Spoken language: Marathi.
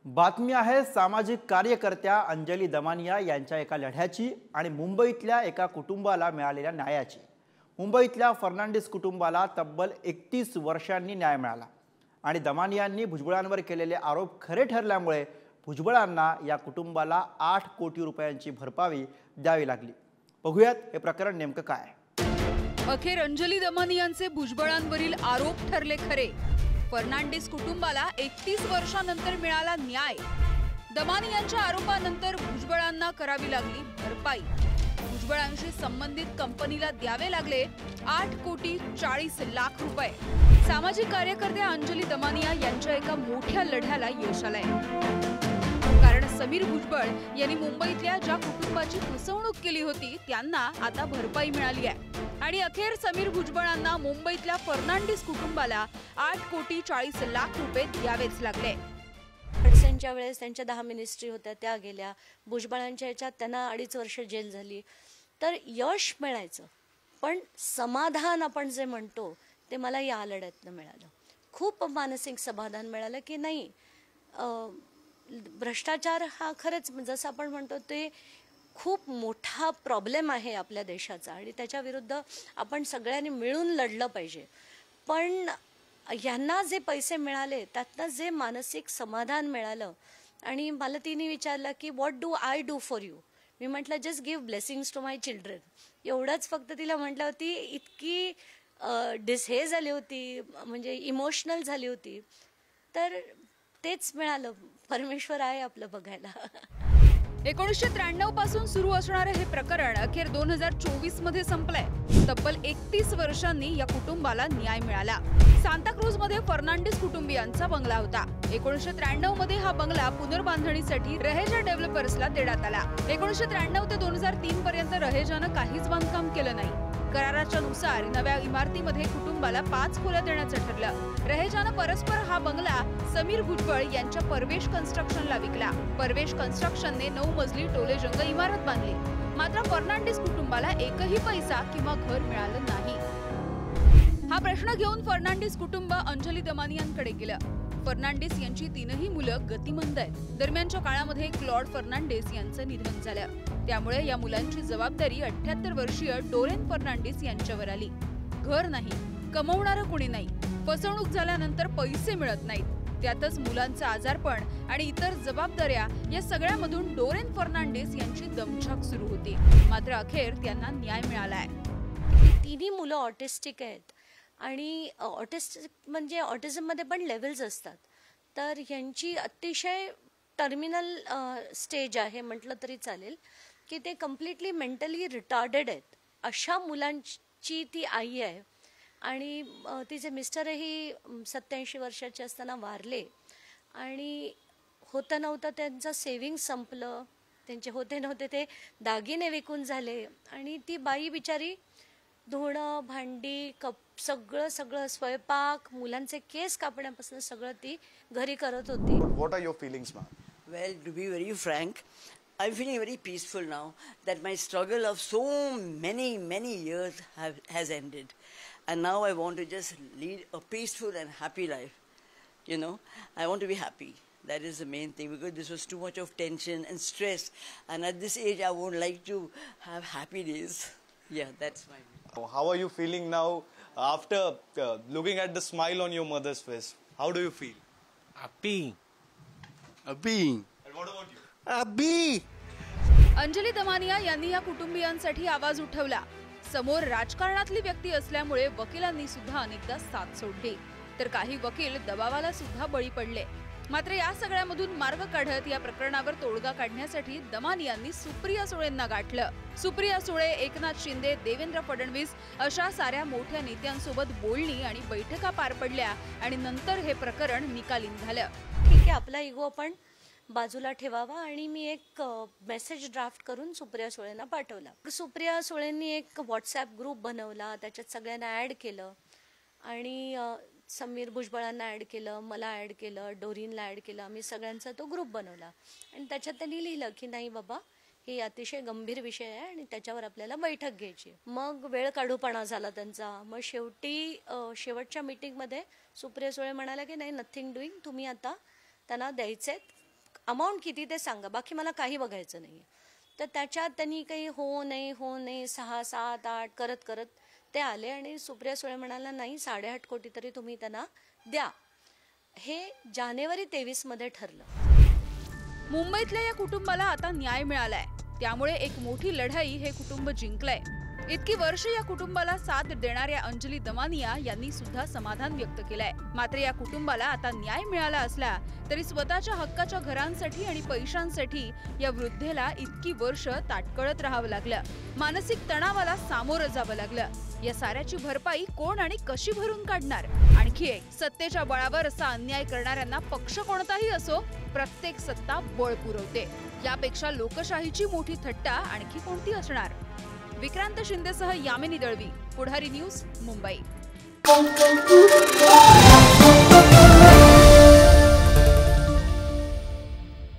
बातमी आहे सामाजिक कार्यकर्त्या अंजली दमानिया यांच्या एका लढ्याची आणि मुंबईतल्या एका कुटुंबाला मिळालेल्या न्यायाची। मुंबईतल्या फर्नांडिस कुटुंबाला तब्बल 31 वर्षांनी न्याय मिळाला आणि दमानियांनी भुजबळांवर केलेले आरोप खरे ठरल्यामुळे भुजबळांना या कुटुंबाला 8 कोटी रुपयांची भरपाई द्यावी लागली। बघूयात हे प्रकरण नेमकं काय। अखेर अंजली दमानियांचे भुजबळांवरील आरोप ठरले खरे। फर्नांडिस कुटुंबाला 31 वर्षांनंतर मिळाला न्याय। दमानियांच्या आरोपानंतर भुजबळांना करावी लागली भरपाई। भुजबळांशी संबंधित कंपनीला द्यावे लागले 8 कोटी 40 लाख रुपये। सामाजिक कार्यकर्त्या अंजली दमानिया यांच्या एका मोठ्या लढ्याला यश आलंय, कारण समीर भुजबळ यांनी मुंबईतल्या ज्या कुटुंबाची फसवणूक केली होती त्यांना आता भरपाई मिळाली आहे आणि अखेर समीर भुजबळांना मुंबईतल्या फर्नांडिस कुटुंबाला 8 कोटी 40 लाख रुपये द्यावेच लागले। खडसेंच्या वेळेस त्यांच्या 10 मिनिस्ट्री होत्या, त्या गेल्या। भुजबळांच्या याच्यात त्यांना 2.5 वर्ष जेल झाली। तर यश मिळायचं, पण समाधान आपण जे म्हणतो ते मला या लढ्यातनं मिळालं। खूप मानसिक समाधान मिळालं की नाही, भ्रष्टाचार हा खरंच जसं आपण म्हणतो ते खूप मोठा प्रॉब्लेम आहे आपल्या देशाचा आणि त्याच्या विरुद्ध आपण सगळ्यांनी मिळून लढलं पाहिजे। पण यांना जे पैसे मिळाले त्यातनं जे मानसिक समाधान मिळालं आणि मला तिने विचारलं की what do I do for you. मी म्हटलं just give blessings to my children, एवढंच फक्त तिला म्हटलं होती। इतकी हे झाली होती, म्हणजे इमोशनल झाली होती। तर तेच मिळालं, परमेश्वर आहे आपलं बघायला। 1993 पासून सुरू असणारे हे प्रकरण अखेर 2024 मध्ये संपलंय। तब्बल 31 वर्षांनी या कुटुंबाला न्याय मिळाला। सांताक्रूज मध्ये फर्नांडिस कुटुंबियांचा बंगला होता। 1993 मध्ये हा बंगला पुनर्बांधणीसाठी रहेजा डेव्हलपर्सला देण्यात आला। 1993 ते 2003 पर्यंत रहेजानं काहीच बांधकाम केलं नाही। कराराच्या नुसार नव्या इमारतीमध्ये कुटुंबाला 5 खोल्या देण्याचं ठरलं। रहेजानं परस्पर हा बंगला समीर भुजबळ यांच्या परवेश कन्स्ट्रक्शनला विकला। परवेश कन्स्ट्रक्शनने 9 मजली टोलेजंग इमारत बांधली, मात्र फर्नांडिस कुटुंबाला एकही पैसा किंवा घर मिळालं नाही। हा प्रश्न घेऊन फर्नांडिस कुटुंब अंजली दमानियांकडे गेलं। फर्नांडिस यांची 3ही मुलं गतिमंद आहेत। दरम्यानच्या काळामध्ये क्लॉड फर्नांडिस यांचं निधन झालं, त्यामुळे या मुलांची जबाबदारी 78 वर्षीय डोरेन फर्नांडिस यांच्यावर आली। घर नाही, कमवणारं कुणी नाही, फसवणूक झाल्यानंतर पैसे मिळत नाहीत, त्यातच मुलांचं आजारपण आणि इतर जबाबदाऱ्या, या सगळ्यामधून डोरेन फर्नांडिस यांची दमछाक सुरू होती। मात्र अखेर त्यांना न्याय मिळालाय। 3ही मुलं ऑटिस्टिक आहेत आणि ऑटिस्टिक म्हणजे ऑटिझम मध्ये पण लेवल्स असतात। तर यांची अतिशय टर्मिनल स्टेज आहे म्हटलं तरी चालेल, की ते कम्प्लिटली मेंटली रिटार्डेड आहेत। अशा मुलांची ती आई आहे आणि तिचे मिस्टरही 87 वर्षाचे असताना वारले आणि होतं नव्हतं त्यांचं सेव्हिंग संपलं, त्यांचे होते नव्हते ते दागिने विकून झाले आणि ती बाई बिचारी धुणं भांडी सगळं स्वयंपाक मुलांचे केस कापण्यापासून सगळं ती घरी करत होती। What are your feelings, ma'am? Well, to be very frank, I'm feeling very peaceful now that my struggle of so many years has ended, and now I want to just lead a peaceful and happy life. You know, I want to be happy. That is the main thing, because this was too much of tension and stress, and at this age I would like to have happy days. Yeah, that's fine. How are you feeling now after looking at the smile on your mother's face? How do you feel? Happy. And what about you? Happy. Anjali Damania यांनी या कुटुंबियांसाठी आवाज उठवला। समोर राजकारणातली व्यक्ती असल्यामुळे वकिलांनी सुद्धा अनेकदा साथ सोडली, तर काही वकील दबावाला सुद्धा बळी पडले। मात्र या सगळ्यामधून मार्ग काढत या प्रकरणावर तोडगा काढण्यासाठी दमानियांनी सुप्रिया सुळेंना गाठलं। सुप्रिया सुळे, एकनाथ शिंदे, देवेंद्र फडणवीस अशा साऱ्या मोठ्या नेत्यांसोबत बोलणी आणि बैठका पार पडल्या आणि नंतर हे प्रकरण निकाली झालं। ठीक आहे, आपला इगो आपण बाजूला ठेवावा आणि मी एक मेसेज ड्राफ्ट करून सुप्रिया सुळेंना पाठवला। सुप्रिया सुळेंनी एक व्हॉट्सॲप ग्रुप बनवला, त्याच्यात सगळ्यांना ॲड केलं आणि समीर भुजबळांना ॲड केलं, मला ॲड केलं, डोरीनला ॲड केलं। आम्ही सगळ्यांचा तो ग्रुप बनवला आणि त्याच्यात त्यांनी लिहिलं की नाही बाबा, हे अतिशय गंभीर विषय आहे आणि त्याच्यावर आपल्याला बैठक घ्यायची। मग वेळ काढूपणा झाला त्यांचा। मग शेवटच्या मीटिंगमध्ये सुप्रिया सुळे म्हणाल्या की नाही, नथिंग डुईंग, तुम्ही आता त्यांना द्यायचेत अमाऊंट किती ते सांगा, बाकी मला काही बघायचं नाही. तर त्याच्यात त्यांनी काही हो नाही 6, 7, 8 करत करत ते आले आणि सुप्रिया सुळे म्हणाला नाही 8.5 कोटी तरी तुम्ही त्यांना द्या. हे जानेवारी 23 मध्ये ठरलं. मुंबईतल्या या कुटुंबाला आता न्याय मिळालाय, त्यामुळे एक मोठी लढाई हे कुटुंब जिंकलंय. इतकी वर्ष या कुटुंबाला साथ देणाऱ्या अंजली दमानिया यांनी सुद्धा समाधान व्यक्त केलंय. मात्र या कुटुंबाला आता न्याय मिळाला असला तरी स्वतःच्या हक्काच्या घरांसाठी आणि पैशांसाठी या वृद्धेला इतकी वर्ष ताटकळत राहावं लागलं. मानसिक तणावाला सामोरं जावं लागलं. या साऱ्याची भरपाई कोण आणि कशी भरून काढणार? आणखी एक, सत्तेच्या बळावर असा अन्याय करणाऱ्यांना पक्ष कोणताही असो, प्रत्येक सत्ता बळ पुरवते. यापेक्षा लोकशाहीची मोठी थट्टा आणखी कोणती असणार? विक्रांत शिंदेसह यामिनी दळवी, पुढारी न्यूज, मुंबई.